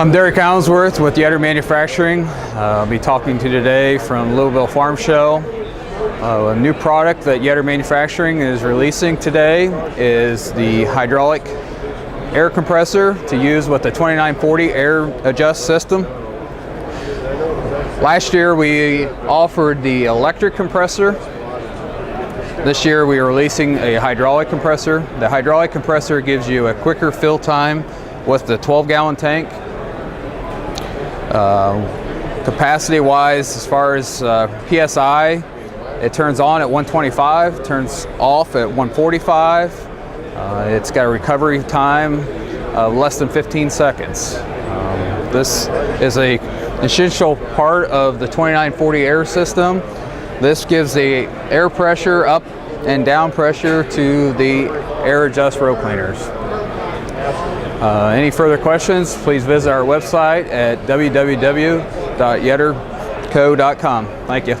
I'm Derek Allensworth with Yetter Manufacturing. I'll be talking to you today from Louisville Farm Show. A new product that Yetter Manufacturing is releasing today is the hydraulic air compressor to use with the 2940 air adjust system. Last year we offered the electric compressor. This year we are releasing a hydraulic compressor. The hydraulic compressor gives you a quicker fill time with the 12-gallon tank. Capacity wise, as far as PSI, it turns on at 125, turns off at 145. It's got a recovery time of less than 15 seconds. This is an essential part of the 2940 air system. This gives the air pressure up and down pressure to the air adjust row cleaners. Any further questions, please visit our website at www.yetterco.com. Thank you.